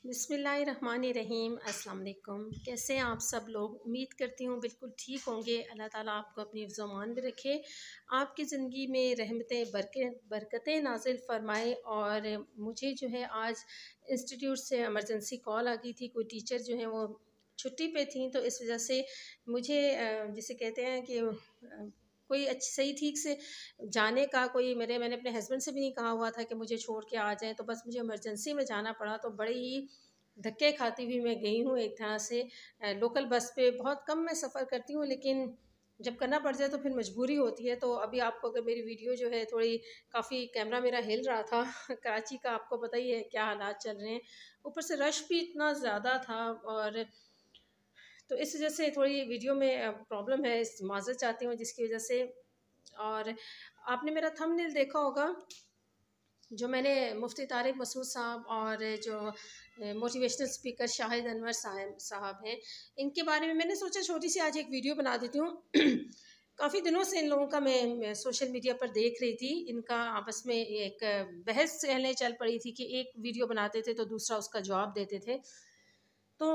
बिस्मिल्लाहिर्रहमानिर्रहीम। अस्सलाम वालेकुम। कैसे हैं आप सब लोग? उम्मीद करती हूँ बिल्कुल ठीक होंगे। अल्लाह ताला आपको अपनी हिफ्ज़-ओ-अमान में रखे, आपकी ज़िंदगी में रहमतें बरकतें नाज़िल फ़रमाए। और मुझे जो है आज इंस्टीट्यूट से इमरजेंसी कॉल आ गई थी। कोई टीचर जो है वो छुट्टी पे थी, तो इस वजह से मुझे जिसे कहते हैं कि कोई सही ठीक से जाने का कोई मैंने अपने हस्बैंड से भी नहीं कहा हुआ था कि मुझे छोड़ के आ जाएँ, तो बस मुझे इमरजेंसी में जाना पड़ा। तो बड़े ही धक्के खाती हुई मैं गई हूँ एक तरह से। लोकल बस पे बहुत कम मैं सफ़र करती हूँ, लेकिन जब करना पड़ जाए तो फिर मजबूरी होती है। तो अभी आपको अगर मेरी वीडियो जो है थोड़ी काफ़ी कैमरा मेरा हिल रहा था कराची का आपको पता ही है क्या हालात चल रहे हैं, ऊपर से रश भी इतना ज़्यादा था। और तो इस वजह से थोड़ी वीडियो में प्रॉब्लम है, माज़रत चाहती हूँ जिसकी वजह से। और आपने मेरा थंबनेल देखा होगा, जो मैंने मुफ्ती तारिक मसूद साहब और जो मोटिवेशनल स्पीकर शाहिद अनवर साहब हैं, इनके बारे में मैंने सोचा छोटी सी आज एक वीडियो बना देती हूँ। काफ़ी दिनों से इन लोगों का मैं सोशल मीडिया पर देख रही थी। इनका आपस में एक बहस पहले चल पड़ी थी कि एक वीडियो बनाते थे तो दूसरा उसका जवाब देते थे। तो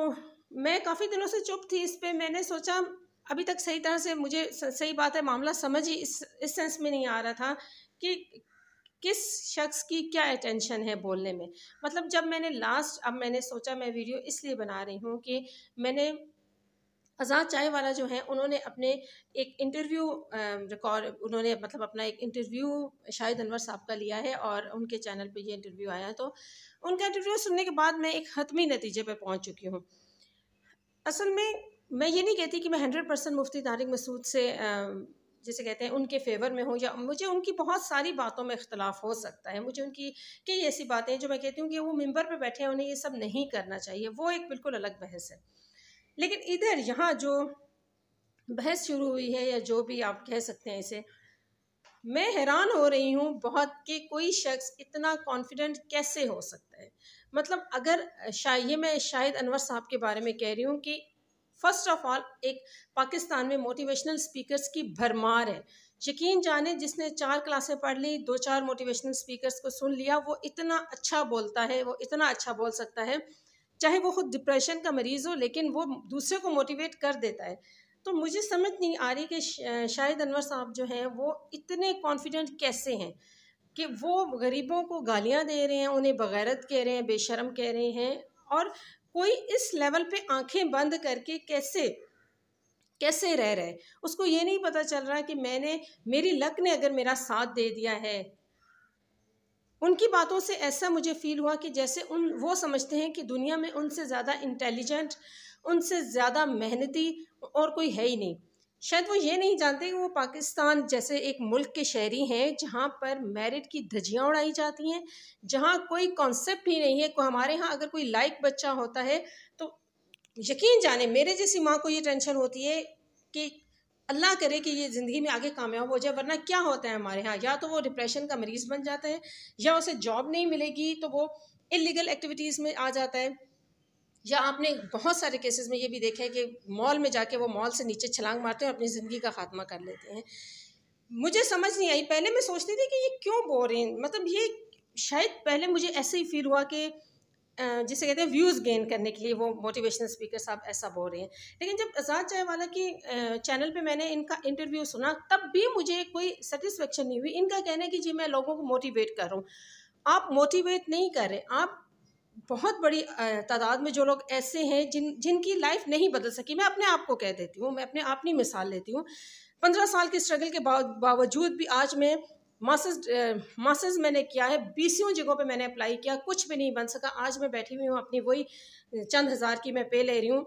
मैं काफ़ी दिनों से चुप थी इस पे। मैंने सोचा अभी तक सही तरह से मुझे सही बात है मामला समझ ही इस सेंस में नहीं आ रहा था कि किस शख्स की क्या अटेंशन है बोलने में। मतलब जब मैंने अब मैंने सोचा मैं वीडियो इसलिए बना रही हूँ कि मैंने आज़ाद चाय वाला जो है उन्होंने अपने एक इंटरव्यू उन्होंने मतलब अपना एक इंटरव्यू शाहिद अनवर साहब का लिया है और उनके चैनल पे ये इंटरव्यू आया है। तो उनका इंटरव्यू सुनने के बाद मैं एक हतमी नतीजे पे पहुंच चुकी हूँ। असल में मैं ये नहीं कहती कि मैं 100% मुफ्ती तारिक मसूद से जिसे कहते हैं उनके फेवर में हूँ, या मुझे उनकी बहुत सारी बातों में इख्तलाफ हो सकता है। मुझे उनकी कई ऐसी बातें हैं जो मैं कहती हूँ कि वो मिंबर पे बैठे हैं, उन्हें ये सब नहीं करना चाहिए, वो एक बिल्कुल अलग बहस है। लेकिन इधर यहाँ जो बहस शुरू हुई है, या जो भी आप कह सकते हैं इसे, मैं हैरान हो रही हूँ बहुत कि कोई शख्स इतना कॉन्फिडेंट कैसे हो सकता है। मतलब अगर ये मैं शाहिद अनवर साहब के बारे में कह रही हूँ कि फर्स्ट ऑफ ऑल एक पाकिस्तान में मोटिवेशनल स्पीकर्स की भरमार है। यकीन जाने जिसने 4 क्लासें पढ़ ली, 2-4 मोटिवेशनल स्पीकर्स को सुन लिया, वो इतना अच्छा बोलता है, वो इतना अच्छा बोल सकता है, चाहे वो खुद डिप्रेशन का मरीज़ हो, लेकिन वो दूसरे को मोटिवेट कर देता है। तो मुझे समझ नहीं आ रही कि शाहिद अनवर साहब जो हैं वो इतने कॉन्फिडेंट कैसे हैं कि वो गरीबों को गालियां दे रहे हैं, उन्हें बगैरत कह रहे हैं, बेशर्म कह रहे हैं। और कोई इस लेवल पे आंखें बंद करके कैसे कैसे रह रहे, उसको ये नहीं पता चल रहा कि मेरी लक ने अगर मेरा साथ दे दिया है। उनकी बातों से ऐसा मुझे फ़ील हुआ कि जैसे वो समझते हैं कि दुनिया में उनसे ज़्यादा इंटेलिजेंट, उनसे ज़्यादा मेहनती और कोई है ही नहीं। शायद वो ये नहीं जानते कि वो पाकिस्तान जैसे एक मुल्क के शहरी हैं जहाँ पर मेरिट की धज्जियाँ उड़ाई जाती हैं, जहाँ कोई कॉन्सेप्ट ही नहीं है। हमारे यहाँ अगर कोई लायक बच्चा होता है तो यकीन जाने मेरे जैसी माँ को ये टेंशन होती है कि अल्लाह करे कि ये ज़िंदगी में आगे कामयाब हो जाए, वरना क्या होता है हमारे यहाँ, या तो वो डिप्रेशन का मरीज़ बन जाता है, या उसे जॉब नहीं मिलेगी तो वो इलीगल एक्टिविटीज़ में आ जाता है। या आपने बहुत सारे केसेस में ये भी देखा है कि मॉल में जाके वो मॉल से नीचे छलांग मारते हैं और अपनी ज़िंदगी का खात्मा कर लेते हैं। मुझे समझ नहीं आई, पहले मैं सोचती थी कि ये क्यों बोल रहे हैं, मतलब ये शायद पहले मुझे ऐसे ही फील हुआ कि जिसे कहते हैं व्यूज़ गेन करने के लिए वो मोटिवेशनल स्पीकर साहब ऐसा बोल रहे हैं। लेकिन जब आज़ाद चाय वाला की चैनल पे मैंने इनका इंटरव्यू सुना, तब भी मुझे कोई सेटिस्फेक्शन नहीं हुई। इनका कहना है कि जी मैं लोगों को मोटिवेट कर रहा हूँ। आप मोटिवेट नहीं कर रहे, आप बहुत बड़ी तादाद में जो लोग ऐसे हैं जिनकी लाइफ नहीं बदल सकी। मैं अपने आप को कह देती हूँ, मैं अपनी मिसाल लेती हूँ। 15 साल के स्ट्रगल के बावजूद भी आज मैं मास्टर्स मैंने किया है, 20 जगहों पे मैंने अप्लाई किया, कुछ भी नहीं बन सका। आज मैं बैठी हुई हूँ, अपनी वही चंद हज़ार की मैं पे ले रही हूँ।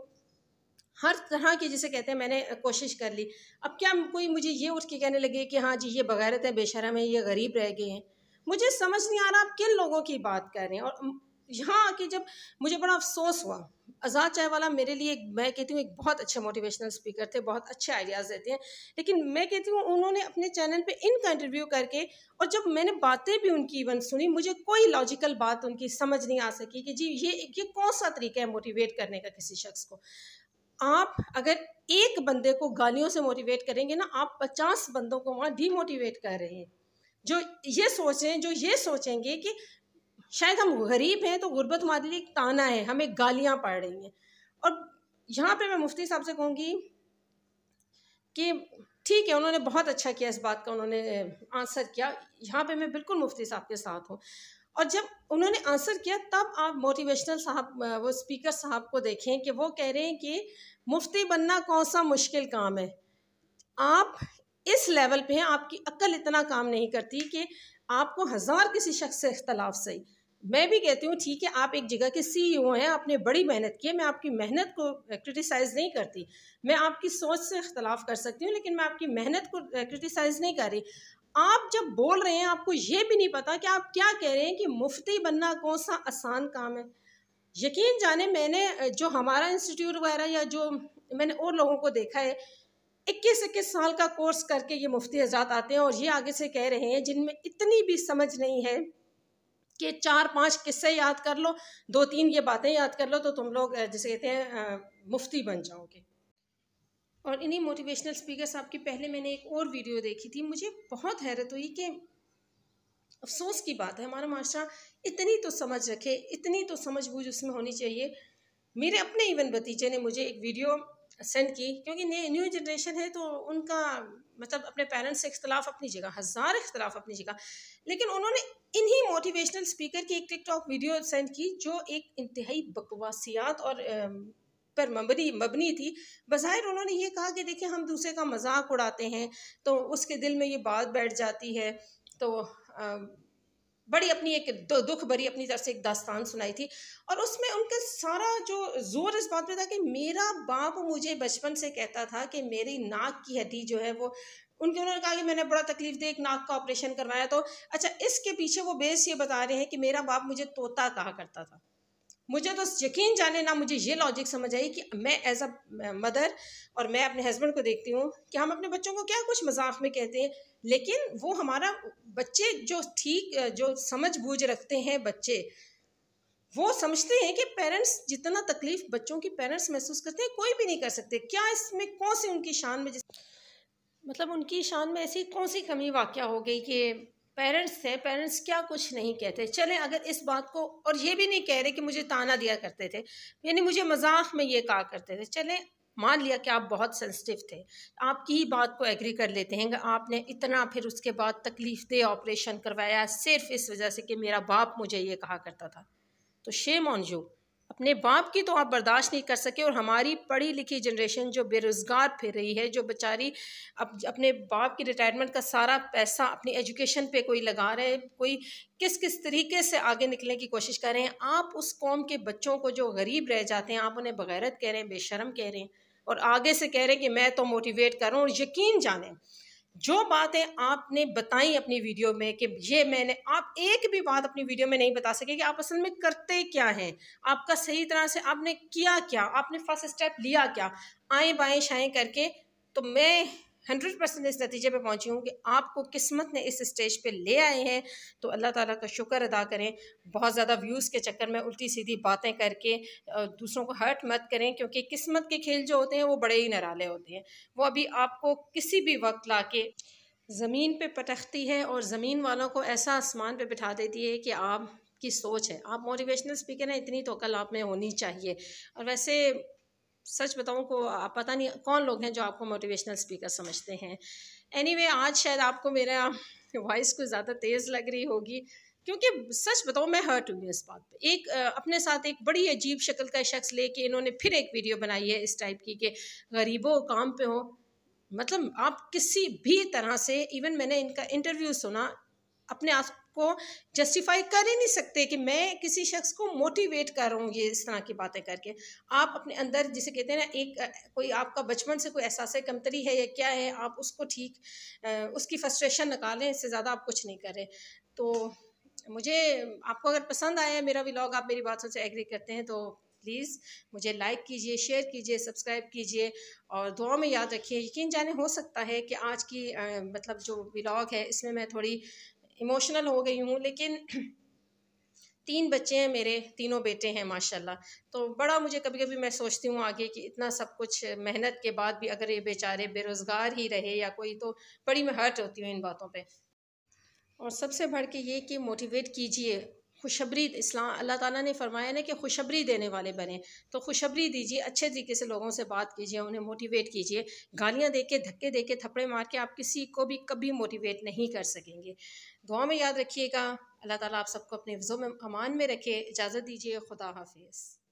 हर तरह की जिसे कहते हैं मैंने कोशिश कर ली। अब क्या कोई मुझे ये उठ के कहने लगे कि हाँ जी ये बगैरत है, बेशरम है, ये गरीब रह गए हैं। मुझे समझ नहीं आ रहा आप किन लोगों की बात कर रहे हैं। और यहाँ आके जब मुझे बड़ा अफसोस हुआ, आज़ाद चाय वाला मेरे लिए मैं कहती हूँ एक बहुत अच्छे मोटिवेशनल स्पीकर थे, बहुत अच्छे आइडियाज़ देते हैं। लेकिन मैं कहती हूँ उन्होंने अपने चैनल पे इनका इंटरव्यू करके, और जब मैंने बातें भी उनकी इवन सुनी, मुझे कोई लॉजिकल बात उनकी समझ नहीं आ सकी कि जी ये कौन सा तरीका है मोटिवेट करने का किसी शख्स को। आप अगर एक बंदे को गालियों से मोटिवेट करेंगे ना, आप 50 बंदों को वहाँ डीमोटिवेट कर रहे हैं, जो ये सोचेंगे कि शायद हम गरीब हैं तो गुर्बत हमारे लिए एक ताना है, हमें गालियाँ पड़ रही हैं। और यहाँ पे मैं मुफ्ती साहब से कहूँगी कि ठीक है, उन्होंने बहुत अच्छा किया, इस बात का उन्होंने आंसर किया। यहाँ पे मैं बिल्कुल मुफ्ती साहब के साथ हूँ। और जब उन्होंने आंसर किया तब आप मोटिवेशनल साहब, वो स्पीकर साहब को देखें कि वो कह रहे हैं कि मुफ्ती बनना कौन सा मुश्किल काम है। आप इस लेवल पे हैं, आपकी अक्ल इतना काम नहीं करती कि आपको हज़ार किसी शख्स से इख्तलाफ सही। मैं भी कहती हूँ ठीक है, आप एक जगह के सीईओ हैं, आपने बड़ी मेहनत की है, मैं आपकी मेहनत को क्रिटिसाइज़ नहीं करती, मैं आपकी सोच से इख्तलाफ कर सकती हूँ, लेकिन मैं आपकी मेहनत को क्रिटिसाइज़ नहीं कर रही। आप जब बोल रहे हैं आपको ये भी नहीं पता कि आप क्या कह रहे हैं कि मुफ्ती बनना कौन सा आसान काम है। यकीन जाने मैंने जो हमारा इंस्टीट्यूट वगैरह या जो मैंने और लोगों को देखा है, 21-21 साल का कोर्स करके ये मुफ्ती हज़रात आते हैं और ये आगे से कह रहे हैं जिनमें इतनी भी समझ नहीं है कि 4-5 किस्से याद कर लो, 2-3 ये बातें याद कर लो तो तुम लोग जिसे कहते हैं मुफ्ती बन जाओगे। और इन्हीं मोटिवेशनल स्पीकर साहब की पहले मैंने एक और वीडियो देखी थी, मुझे बहुत हैरत हुई कि अफसोस की बात है हमारा माशरा इतनी तो समझ रखे, इतनी तो समझ बूझ उसमें होनी चाहिए। मेरे अपने इवन भतीजे ने मुझे एक वीडियो सेंड की, क्योंकि न्यू जनरेशन है तो उनका मतलब अपने पेरेंट्स से इख्तलाफ अपनी जगह, हज़ार इख्तलाफ अपनी जगह, लेकिन उन्होंने इन्हीं मोटिवेशनल स्पीकर की एक टिकटॉक वीडियो सेंड की जो एक इंतहाई बकवासियात और पर मबनी थी। बज़ाहिर उन्होंने ये कहा कि देखिए हम दूसरे का मजाक उड़ाते हैं तो उसके दिल में ये बात बैठ जाती है, तो बड़ी अपनी एक दुख भरी अपनी तरफ से एक दास्तान सुनाई थी। और उसमें उनका सारा जो जोर इस बात पे था कि मेरा बाप मुझे बचपन से कहता था कि मेरी नाक की हड्डी जो है वो उन्होंने कहा कि मैंने बड़ा तकलीफ दे एक नाक का ऑपरेशन करवाया। तो अच्छा, इसके पीछे वो बेस ये बता रहे हैं कि मेरा बाप मुझे तोता कहा करता था। मुझे तो यकीन जाने ना मुझे ये लॉजिक समझ आई कि मैं एज अ मदर और मैं अपने हस्बैंड को देखती हूँ कि हम अपने बच्चों को क्या कुछ मजाक में कहते हैं, लेकिन वो हमारा बच्चे जो ठीक जो समझ बूझ रखते हैं बच्चे, वो समझते हैं कि पेरेंट्स जितना तकलीफ बच्चों की पेरेंट्स महसूस करते हैं कोई भी नहीं कर सकते। क्या इसमें कौन सी उनकी शान में मतलब उनकी शान में ऐसी कौन सी कमी वाक़या हो गई कि पेरेंट्स थे, पेरेंट्स क्या कुछ नहीं कहते। चलें अगर इस बात को, और ये भी नहीं कह रहे कि मुझे ताना दिया करते थे, यानी मुझे मजाक में ये कहा करते थे, चलें मान लिया कि आप बहुत सेंसिटिव थे, आपकी ही बात को एग्री कर लेते हैं कि आपने इतना फिर उसके बाद तकलीफ दे ऑपरेशन करवाया सिर्फ इस वजह से कि मेरा बाप मुझे ये कहा करता था, तो शेम ऑन यू। अपने बाप की तो आप बर्दाश्त नहीं कर सके, और हमारी पढ़ी लिखी जनरेशन जो बेरोज़गार फिर रही है, जो बेचारी अपने बाप की रिटायरमेंट का सारा पैसा अपनी एजुकेशन पे कोई लगा रहे हैं, कोई किस किस तरीके से आगे निकलने की कोशिश कर रहे हैं, आप उस कौम के बच्चों को जो गरीब रह जाते हैं आप उन्हें बगैरत कह रहे हैं, बेशरम कह रहे हैं, और आगे से कह रहे हैं कि मैं तो मोटिवेट कर रहा हूँ। और यकीन जाने जो बातें आपने बताई अपनी वीडियो में कि ये मैंने, आप एक भी बात अपनी वीडियो में नहीं बता सके कि आप असल में करते क्या हैं, आपका सही तरह से आपने किया क्या, आपने फर्स्ट स्टेप लिया क्या, आए बाएं शाएं करके। तो मैं 100% इस नतीजे पे पहुंची हूँ कि आपको किस्मत ने इस स्टेज पे ले आए हैं, तो अल्लाह ताला का शुक्र अदा करें। बहुत ज़्यादा व्यूज़ के चक्कर में उल्टी सीधी बातें करके दूसरों को हर्ट मत करें, क्योंकि किस्मत के खेल जो होते हैं वो बड़े ही निराले होते हैं। वो अभी आपको किसी भी वक्त ला के ज़मीन पे पटकती है और ज़मीन वालों को ऐसा आसमान पे बिठा देती है कि आप की सोच है। आप मोटिवेशनल स्पीकर हैं, इतनी तो अकल आप में होनी चाहिए। और वैसे सच बताऊं को आप पता नहीं कौन लोग हैं जो आपको मोटिवेशनल स्पीकर समझते हैं। एनीवे, आज शायद आपको मेरा वॉइस कुछ ज़्यादा तेज़ लग रही होगी, क्योंकि सच बताऊं मैं हर्ट हुई हूँ इस बात पे। एक अपने साथ एक बड़ी अजीब शक्ल का शख्स लेके इन्होंने फिर एक वीडियो बनाई है इस टाइप की कि गरीबों काम पे हो। मतलब आप किसी भी तरह से, इवन मैंने इनका इंटरव्यू सुना, अपने आप को जस्टिफाई कर ही नहीं सकते कि मैं किसी शख्स को मोटिवेट कर रहा हूँ ये इस तरह की बातें करके। आप अपने अंदर जिसे कहते हैं ना, एक कोई आपका बचपन से कोई एहसास कमतरी है या क्या है, आप उसको ठीक उसकी फ्रस्ट्रेशन निकालें, इससे ज़्यादा आप कुछ नहीं करें। तो मुझे, आपको अगर पसंद आया मेरा व्लॉग, आप मेरी बातों से एग्री करते हैं, तो प्लीज़ मुझे लाइक कीजिए, शेयर कीजिए, सब्सक्राइब कीजिए और दुआ में याद रखिए। यकीन जाने हो सकता है कि आज की मतलब जो व्लॉग है इसमें मैं थोड़ी इमोशनल हो गई हूँ, लेकिन 3 बच्चे हैं मेरे, तीनों बेटे हैं माशाल्लाह। तो बड़ा मुझे कभी कभी मैं सोचती हूँ आगे कि इतना सब कुछ मेहनत के बाद भी अगर ये बेचारे बेरोज़गार ही रहे या कोई, तो बड़ी मैं हर्ट होती हूँ इन बातों पे। और सबसे बढ़ के ये कि मोटिवेट कीजिए, खुशबरी इस्लाम अल्लाह ताला ने फरमाया ना कि खुशबरी देने वाले बने। तो खुशबरी दीजिए, अच्छे तरीके से लोगों से बात कीजिए, उन्हें मोटिवेट कीजिए। गालियाँ दे के, धक्के दे के, थप्पड़े मार के आप किसी को भी कभी मोटिवेट नहीं कर सकेंगे। दुआ में याद रखिएगा। अल्लाह ताला आप सबको अपने हिफ्ज़ो में अमान में रखे। इजाज़त दीजिए। खुदा हाफ़िज़।